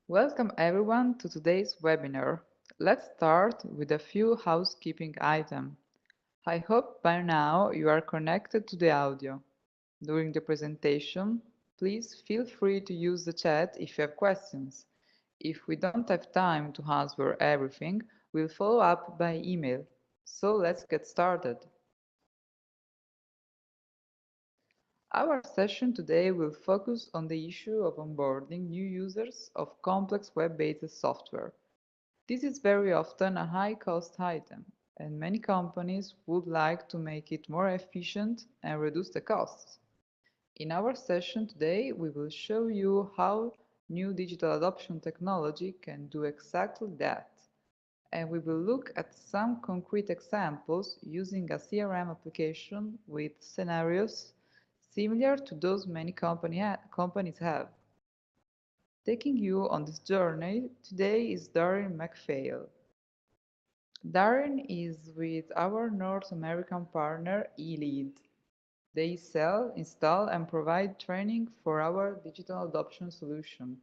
Welcome everyone to today's webinar. Let's start with a few housekeeping items. I hope by now you are connected to the audio. During the presentation, please feel free to use the chat if you have questions. If we don't have time to answer everything, we'll follow up by email. So let's get started. Our session today will focus on the issue of onboarding new users of complex web-based software. This is very often a high-cost item, and many companies would like to make it more efficient and reduce the costs. In our session today, we will show you how new digital adoption technology can do exactly that. And we will look at some concrete examples using a CRM application with scenarios similar to those many companies have. Taking you on this journey today is Darren McPhail. Darren is with our North American partner eLead. They sell, install, and provide training for our digital adoption solution.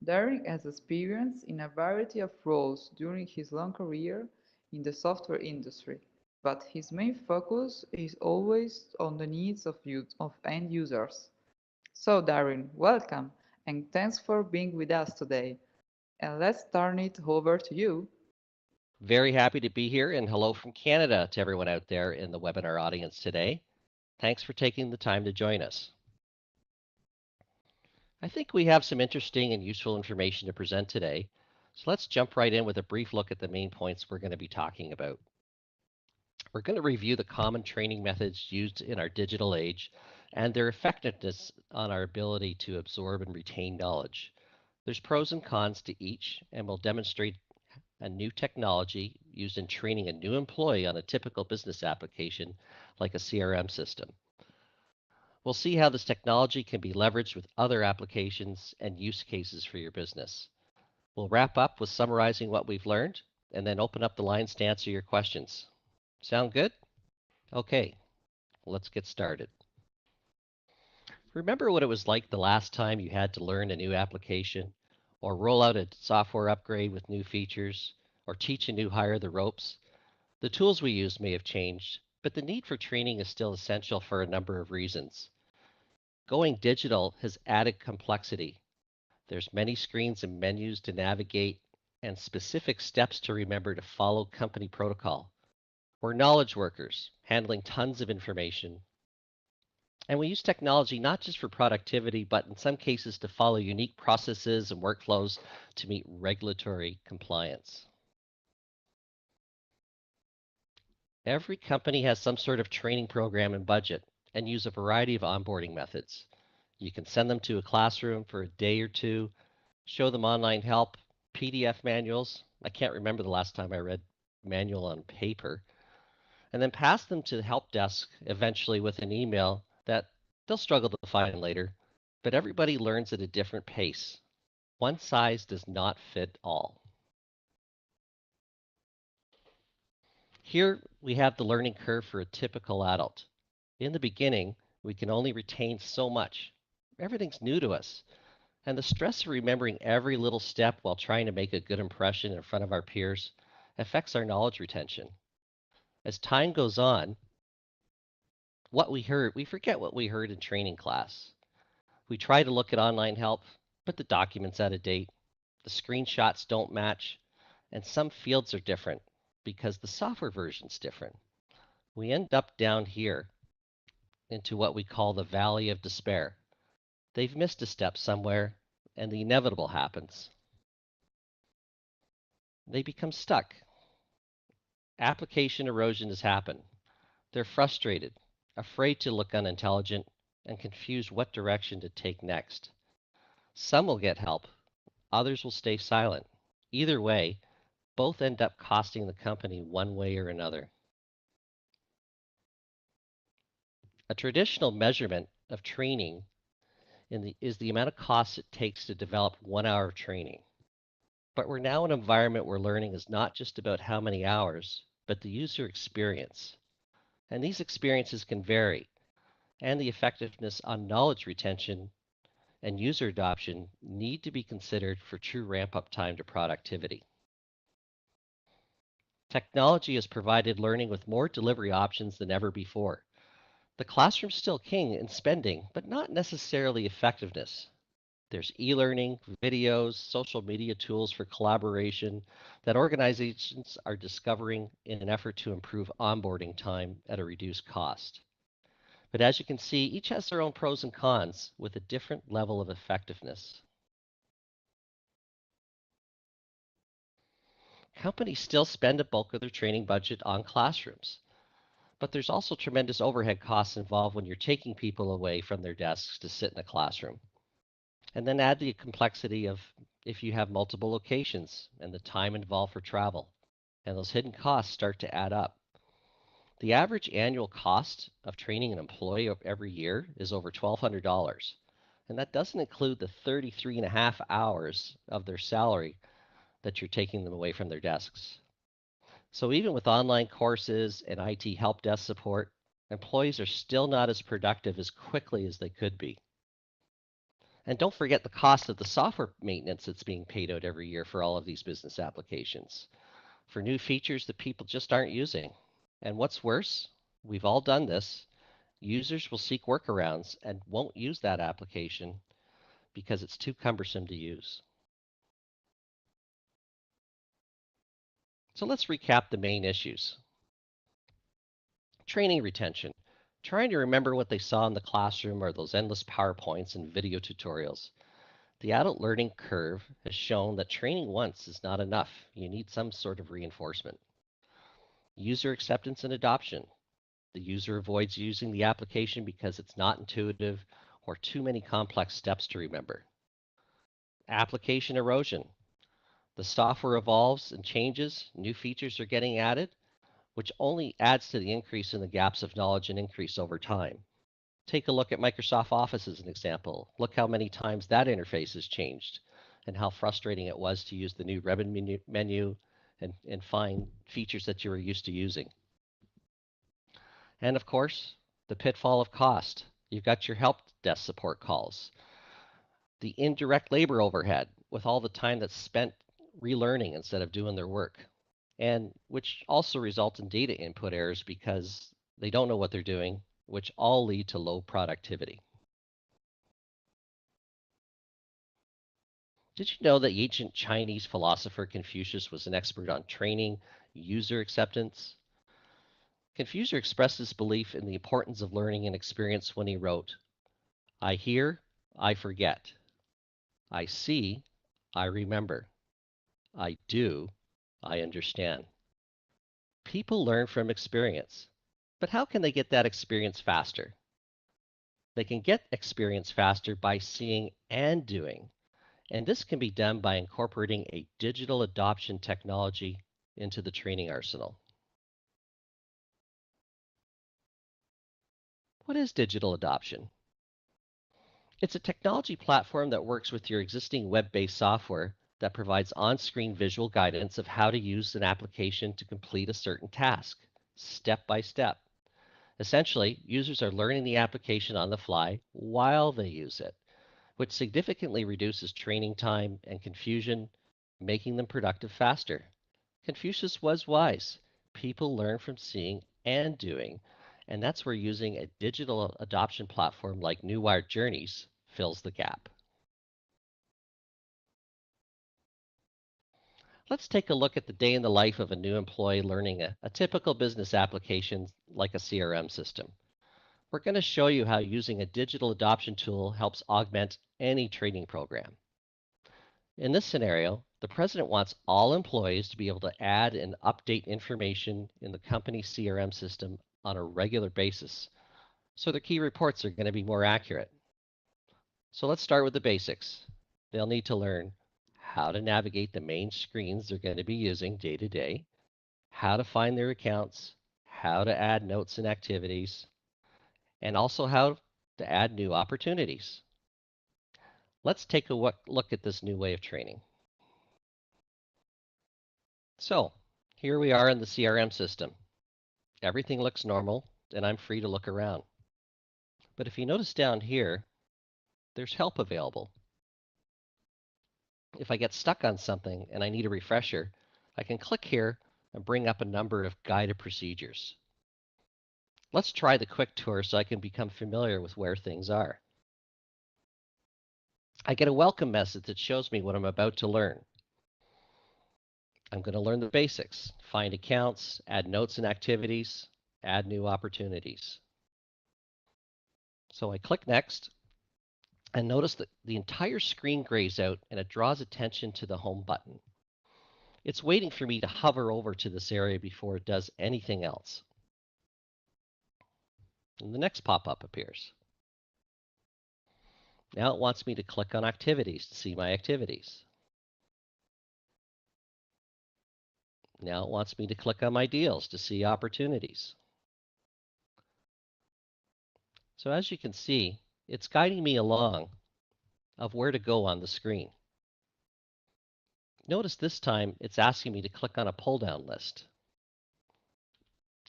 Darren has experience in a variety of roles during his long career in the software industry, but his main focus is always on the needs of end users. So Darren, welcome, and thanks for being with us today. And let's turn it over to you. Very happy to be here, and hello from Canada to everyone out there in the webinar audience today. Thanks for taking the time to join us. I think we have some interesting and useful information to present today, so let's jump right in with a brief look at the main points we're going to be talking about. We're going to review the common training methods used in our digital age and their effectiveness on our ability to absorb and retain knowledge. There's pros and cons to each, and we'll demonstrate a new technology used in training a new employee on a typical business application like a CRM system. We'll see how this technology can be leveraged with other applications and use cases for your business. We'll wrap up with summarizing what we've learned and then open up the lines to answer your questions. Sound good? Okay, let's get started. Remember what it was like the last time you had to learn a new application, or roll out a software upgrade with new features, or teach a new hire the ropes? The tools we use may have changed, but the need for training is still essential for a number of reasons. Going digital has added complexity. There's many screens and menus to navigate and specific steps to remember to follow company protocol. We're knowledge workers, handling tons of information. And we use technology not just for productivity, but in some cases to follow unique processes and workflows to meet regulatory compliance. Every company has some sort of training program and budget and use a variety of onboarding methods. You can send them to a classroom for a day or two, show them online help, PDF manuals. I can't remember the last time I read manual on paper, and then pass them to the help desk eventually with an email that they'll struggle to find later. But everybody learns at a different pace. One size does not fit all. Here we have the learning curve for a typical adult. In the beginning, we can only retain so much. Everything's new to us. And the stress of remembering every little step while trying to make a good impression in front of our peers affects our knowledge retention. As time goes on, we forget what we heard in training class. We try to look at online help, but the document's out of date, the screenshots don't match, and some fields are different because the software version's different. We end up down here into what we call the valley of despair. They've missed a step somewhere, and the inevitable happens. They become stuck. Application erosion has happened. They're frustrated, afraid to look unintelligent, and confused what direction to take next. Some will get help, others will stay silent. Either way, both end up costing the company one way or another. A traditional measurement of training is the amount of cost it takes to develop 1 hour of training. But we're now in an environment where learning is not just about how many hours, but the user experience. And these experiences can vary, and the effectiveness on knowledge retention and user adoption need to be considered for true ramp-up time to productivity. Technology has provided learning with more delivery options than ever before. The classroom's still king in spending, but not necessarily effectiveness. There's e-learning, videos, social media tools for collaboration that organizations are discovering in an effort to improve onboarding time at a reduced cost. But as you can see, each has their own pros and cons with a different level of effectiveness. Companies still spend a bulk of their training budget on classrooms, but there's also tremendous overhead costs involved when you're taking people away from their desks to sit in a classroom. And then add the complexity of if you have multiple locations and the time involved for travel, and those hidden costs start to add up. The average annual cost of training an employee every year is over $1,200. And that doesn't include the 33 and a half hours of their salary that you're taking them away from their desks. So even with online courses and IT help desk support, employees are still not as productive as quickly as they could be. And don't forget the cost of the software maintenance that's being paid out every year for all of these business applications, for new features that people just aren't using. And what's worse, we've all done this. Users will seek workarounds and won't use that application because it's too cumbersome to use. So let's recap the main issues. Training retention, trying to remember what they saw in the classroom or those endless PowerPoints and video tutorials. The adult learning curve has shown that training once is not enough. You need some sort of reinforcement. User acceptance and adoption. The user avoids using the application because it's not intuitive or too many complex steps to remember. Application erosion. The software evolves and changes, new features are getting added, which only adds to the increase in the gaps of knowledge and increase over time. Take a look at Microsoft Office as an example. Look how many times that interface has changed and how frustrating it was to use the new ribbon menu and find features that you were used to using. And of course, the pitfall of cost. You've got your help desk support calls, the indirect labor overhead with all the time that's spent relearning instead of doing their work, and which also result in data input errors because they don't know what they're doing, which all lead to low productivity. Did you know that ancient Chinese philosopher Confucius was an expert on training user acceptance? Confucius expressed his belief in the importance of learning and experience when he wrote, I hear, I forget. I see, I remember. I do, I understand. People learn from experience. But how can they get that experience faster? They can get experience faster by seeing and doing. And this can be done by incorporating a digital adoption technology into the training arsenal. What is digital adoption? It's a technology platform that works with your existing web-based software that provides on-screen visual guidance of how to use an application to complete a certain task, step by step. Essentially, users are learning the application on the fly while they use it, which significantly reduces training time and confusion, making them productive faster. Confucius was wise. People learn from seeing and doing, and that's where using a digital adoption platform like Newired Journeys fills the gap. Let's take a look at the day in the life of a new employee learning a typical business application like a CRM system. We're going to show you how using a digital adoption tool helps augment any training program. In this scenario, the president wants all employees to be able to add and update information in the company's CRM system on a regular basis, so their key reports are going to be more accurate. So let's start with the basics. They'll need to learn how to navigate the main screens they're going to be using day to day, how to find their accounts, how to add notes and activities, and also how to add new opportunities. Let's take a look at this new way of training. So here we are in the CRM system. Everything looks normal, and I'm free to look around. But if you notice down here, there's help available. If I get stuck on something and I need a refresher, I can click here and bring up a number of guided procedures. Let's try the quick tour so I can become familiar with where things are. I get a welcome message that shows me what I'm about to learn. I'm going to learn the basics, find accounts, add notes and activities, add new opportunities. So I click Next and notice that the entire screen grays out and it draws attention to the Home button. It's waiting for me to hover over to this area before it does anything else. And the next pop-up appears. Now it wants me to click on Activities to see my activities. Now it wants me to click on my deals to see opportunities. So as you can see, it's guiding me along of where to go on the screen. Notice this time it's asking me to click on a pull-down list.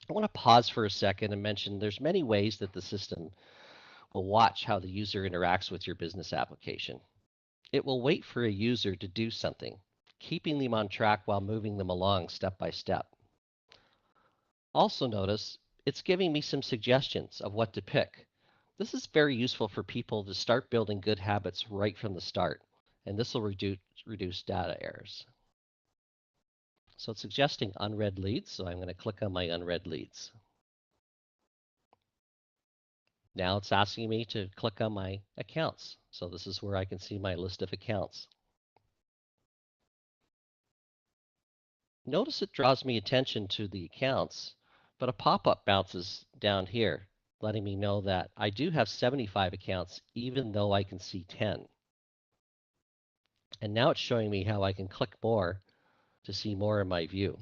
I want to pause for a second and mention there's many ways that the system will watch how the user interacts with your business application. It will wait for a user to do something, keeping them on track while moving them along step by step. Also notice it's giving me some suggestions of what to pick. This is very useful for people to start building good habits right from the start, and this will reduce data errors. So it's suggesting unread leads, so I'm going to click on my unread leads. Now it's asking me to click on my accounts. So this is where I can see my list of accounts. Notice it draws me attention to the accounts, but a pop-up bounces down here, letting me know that I do have 75 accounts, even though I can see 10. And now it's showing me how I can click more to see more in my view.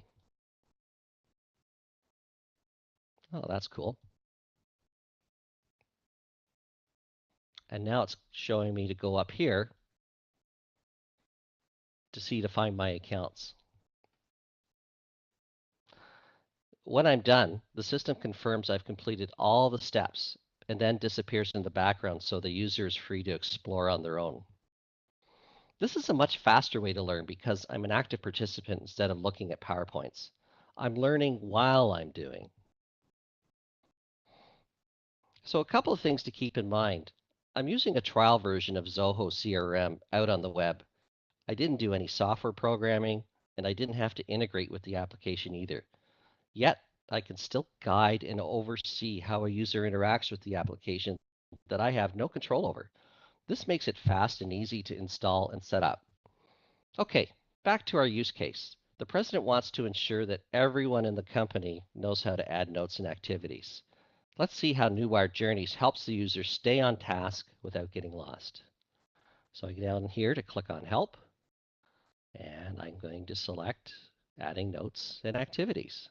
Oh, that's cool. And now it's showing me to go up here to find my accounts. When I'm done, the system confirms I've completed all the steps and then disappears in the background so the user is free to explore on their own. This is a much faster way to learn because I'm an active participant instead of looking at PowerPoints. I'm learning while I'm doing. So a couple of things to keep in mind. I'm using a trial version of Zoho CRM out on the web. I didn't do any software programming, and I didn't have to integrate with the application either. Yet, I can still guide and oversee how a user interacts with the application that I have no control over. This makes it fast and easy to install and set up. Okay, back to our use case. The president wants to ensure that everyone in the company knows how to add notes and activities. Let's see how Newired Journeys helps the user stay on task without getting lost. So I go down here to click on Help, and I'm going to select Adding Notes and Activities.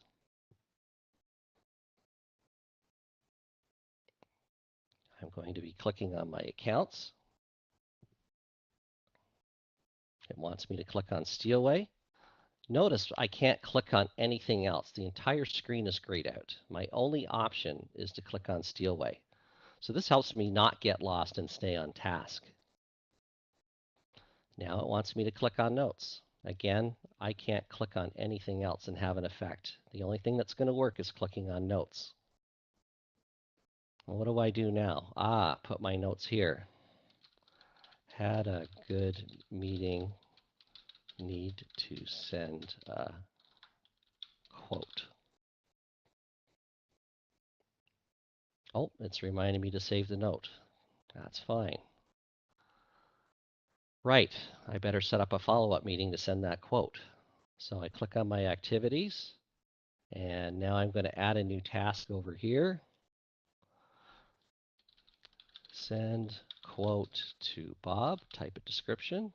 I'm going to be clicking on my accounts. It wants me to click on Stealway. Notice I can't click on anything else. The entire screen is grayed out. My only option is to click on Stealway. So this helps me not get lost and stay on task. Now it wants me to click on Notes. Again, I can't click on anything else and have an effect. The only thing that's going to work is clicking on Notes. Well, what do I do now? Put my notes here. Had a good meeting. Need to send a quote. Oh, it's reminding me to save the note. That's fine. Right, I better set up a follow-up meeting to send that quote. So I click on my activities, and now I'm going to add a new task over here. Send quote to Bob, type a description.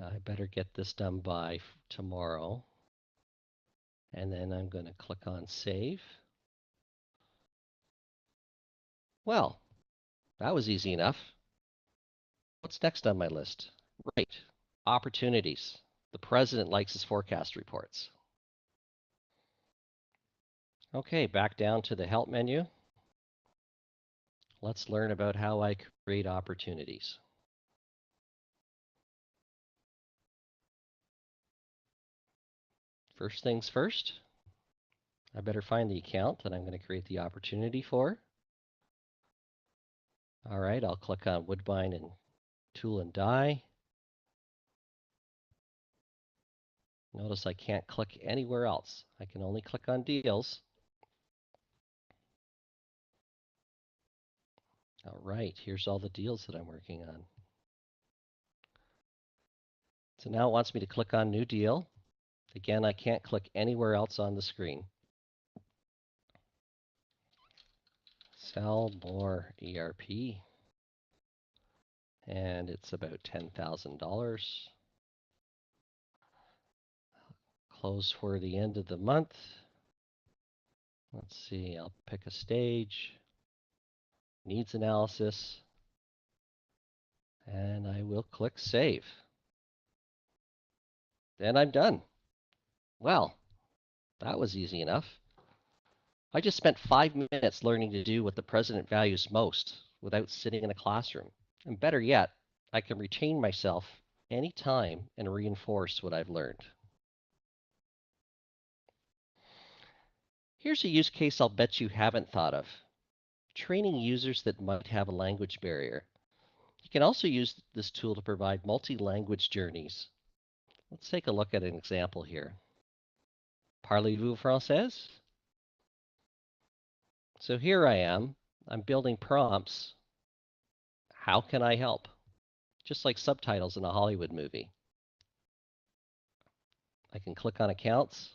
I better get this done by tomorrow. And then I'm going to click on Save. Well, that was easy enough. What's next on my list? Right, opportunities. The president likes his forecast reports. Okay, back down to the Help menu. Let's learn about how I create opportunities. First things first, I better find the account that I'm going to create the opportunity for. All right, I'll click on Woodbine and Tool and Die. Notice I can't click anywhere else. I can only click on deals. All right, here's all the deals that I'm working on. So now it wants me to click on New Deal. Again, I can't click anywhere else on the screen. Sell more ERP. And it's about $10,000. Close for the end of the month. Let's see, I'll pick a stage. Needs analysis. And I will click Save. Then I'm done. Well, that was easy enough. I just spent 5 minutes learning to do what the president values most without sitting in a classroom. And better yet, I can retain myself anytime and reinforce what I've learned. Here's a use case I'll bet you haven't thought of. Training users that might have a language barrier. You can also use this tool to provide multi-language journeys. Let's take a look at an example here. Parlez-vous français? So here I am. I'm building prompts. How can I help? Just like subtitles in a Hollywood movie. I can click on accounts.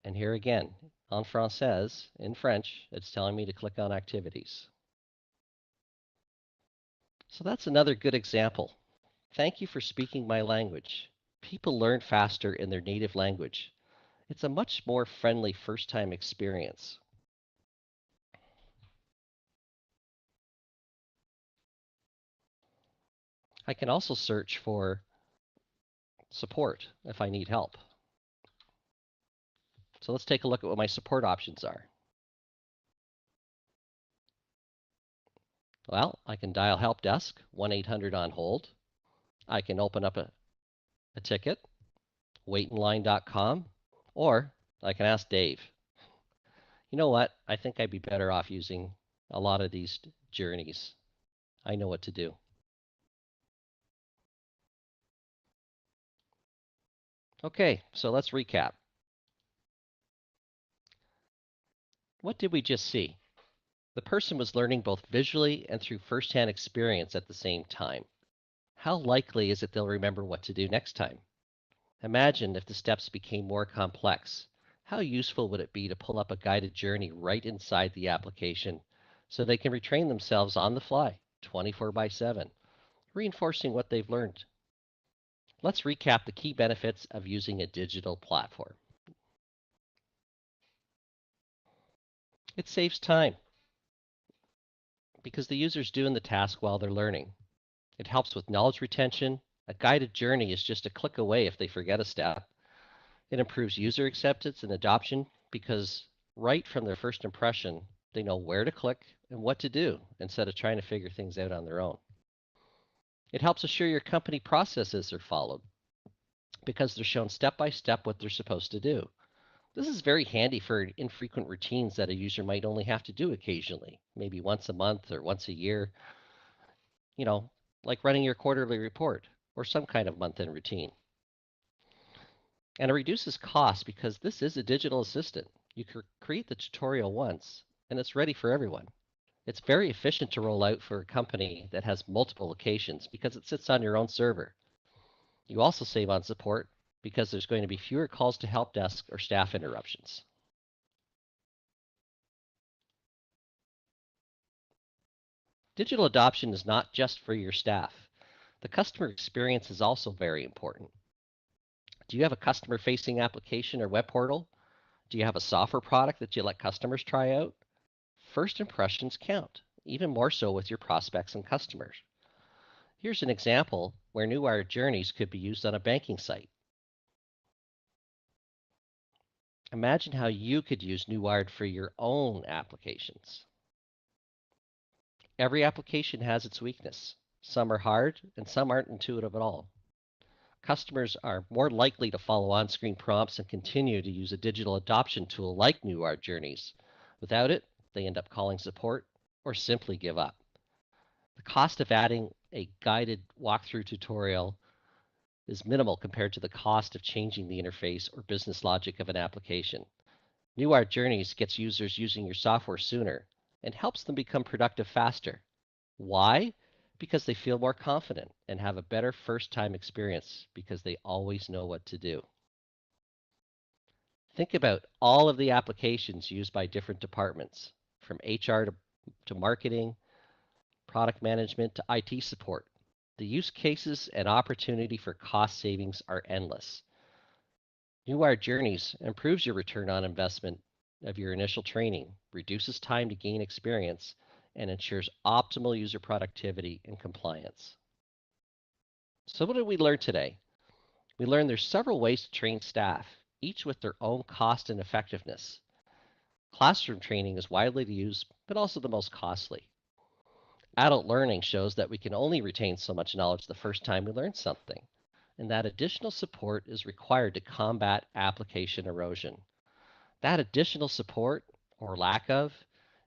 And here again, en français, in French, it's telling me to click on activities. So that's another good example. Thank you for speaking my language. People learn faster in their native language. It's a much more friendly first-time experience. I can also search for support if I need help. So let's take a look at what my support options are. Well, I can dial help desk, 1-800 on hold. I can open up a ticket, waitinline.com, or I can ask Dave. You know what? I think I'd be better off using a lot of these journeys. I know what to do. Okay, so let's recap. What did we just see? The person was learning both visually and through firsthand experience at the same time. How likely is it they'll remember what to do next time? Imagine if the steps became more complex. How useful would it be to pull up a guided journey right inside the application so they can retrain themselves on the fly, 24/7, reinforcing what they've learned? Let's recap the key benefits of using a digital platform. It saves time because the user's doing the task while they're learning. It helps with knowledge retention. A guided journey is just a click away if they forget a step. It improves user acceptance and adoption because right from their first impression, they know where to click and what to do instead of trying to figure things out on their own. It helps assure your company processes are followed because they're shown step by step what they're supposed to do. This is very handy for infrequent routines that a user might only have to do occasionally, maybe once a month or once a year, you know, like running your quarterly report or some kind of month-end routine. And it reduces costs because this is a digital assistant. You create the tutorial once and it's ready for everyone. It's very efficient to roll out for a company that has multiple locations because it sits on your own server. You also save on support because there's going to be fewer calls to help desk or staff interruptions. Digital adoption is not just for your staff. The customer experience is also very important. Do you have a customer-facing application or web portal? Do you have a software product that you let customers try out? First impressions count, even more so with your prospects and customers. Here's an example where Newired Journeys could be used on a banking site. Imagine how you could use Newired for your own applications. Every application has its weakness. Some are hard and some aren't intuitive at all. Customers are more likely to follow on screen prompts and continue to use a digital adoption tool like Newired Journeys. Without it, they end up calling support or simply give up. The cost of adding a guided walkthrough tutorial is minimal compared to the cost of changing the interface or business logic of an application. Newired Journeys gets users using your software sooner and helps them become productive faster. Why? Because they feel more confident and have a better first time experience because they always know what to do. Think about all of the applications used by different departments, from HR to marketing, product management to IT support. The use cases and opportunity for cost savings are endless. Newired Journeys improves your return on investment of your initial training, reduces time to gain experience, and ensures optimal user productivity and compliance. So, what did we learn today? We learned there's several ways to train staff, each with their own cost and effectiveness. Classroom training is widely used, but also the most costly. Adult learning shows that we can only retain so much knowledge the first time we learn something, and that additional support is required to combat application erosion. That additional support, or lack of,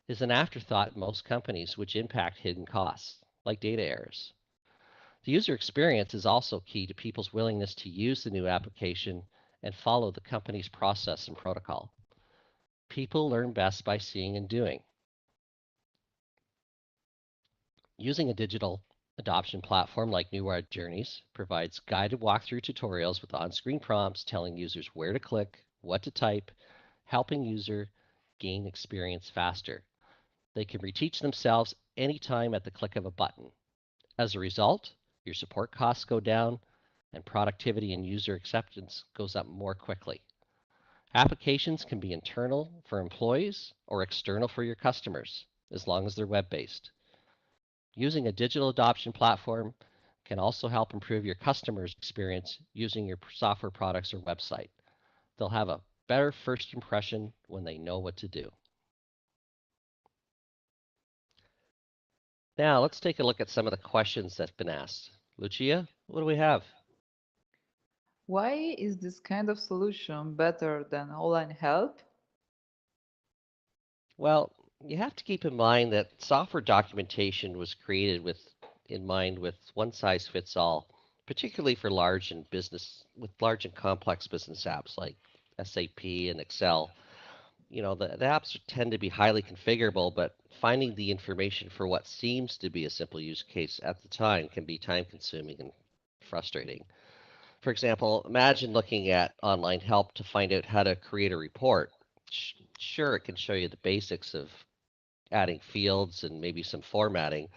is an afterthought in most companies, which impact hidden costs, like data errors. The user experience is also key to people's willingness to use the new application and follow the company's process and protocol. People learn best by seeing and doing. Using a digital adoption platform like Newired Journeys provides guided walkthrough tutorials with on-screen prompts telling users where to click, what to type, helping user gain experience faster. They can reteach themselves anytime at the click of a button. As a result, your support costs go down and productivity and user acceptance goes up more quickly. Applications can be internal for employees or external for your customers, as long as they're web-based. Using a digital adoption platform can also help improve your customers' experience using your software products or website. They'll have a better first impression when they know what to do. Now, let's take a look at some of the questions that's been asked. Lucia, what do we have? Why is this kind of solution better than online help? Well, you have to keep in mind that software documentation was created in mind with one size fits all, particularly for large and complex business apps like SAP and Excel. The apps tend to be highly configurable, but finding the information for what seems to be a simple use case at the time can be time consuming and frustrating. For example, imagine looking at online help to find out how to create a report. Sure, it can show you the basics of adding fields and maybe some formatting,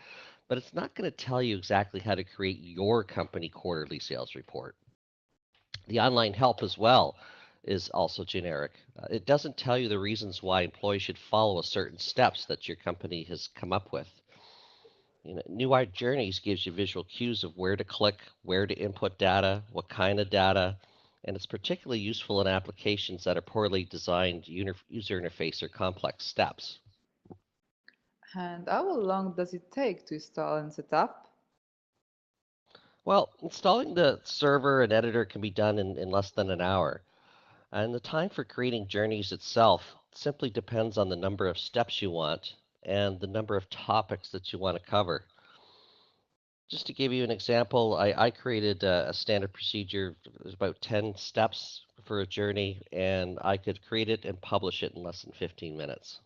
but it's not going to tell you exactly how to create your company quarterly sales report. The online help as well is also generic. It doesn't tell you the reasons why employees should follow a certain steps that your company has come up with. New Art Journeys gives you visual cues of where to click, where to input data, what kind of data, and it's particularly useful in applications that are poorly designed user interface or complex steps. And how long does it take to install and set up? Well, installing the server and editor can be done in less than an hour. And the time for creating journeys itself simply depends on the number of steps you want and the number of topics that you want to cover. Just to give you an example, I created a standard procedure. There's about 10 steps for a journey, and I could create it and publish it in less than 15 minutes.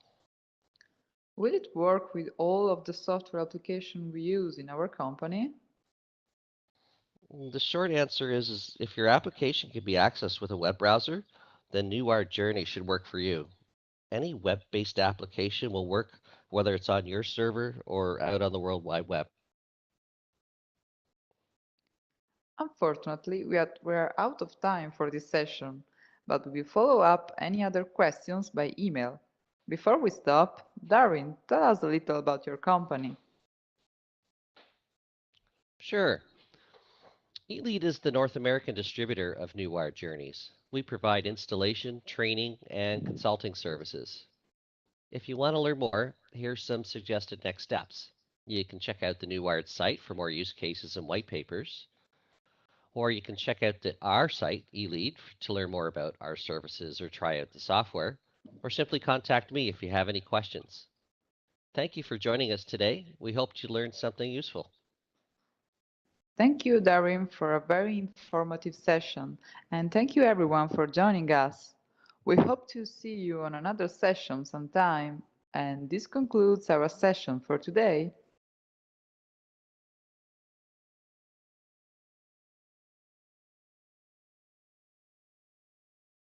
Will it work with all of the software application we use in our company? The short answer is if your application can be accessed with a web browser, then Newired Journey should work for you. Any web-based application will work whether it's on your server or out on the World Wide Web. Unfortunately, we're out of time for this session, but we will follow up any other questions by email. Before we stop, Darwin, tell us a little about your company. Sure. eLead is the North American distributor of Newired Journeys. We provide installation, training, and consulting services. If you want to learn more, here's some suggested next steps. You can check out the Newired site for more use cases and white papers, or you can check out our site, eLead, to learn more about our services or try out the software, or simply contact me if you have any questions. Thank you for joining us today. We hope you learned something useful. Thank you, Darin, for a very informative session, and thank you everyone for joining us. We hope to see you on another session sometime, and this concludes our session for today.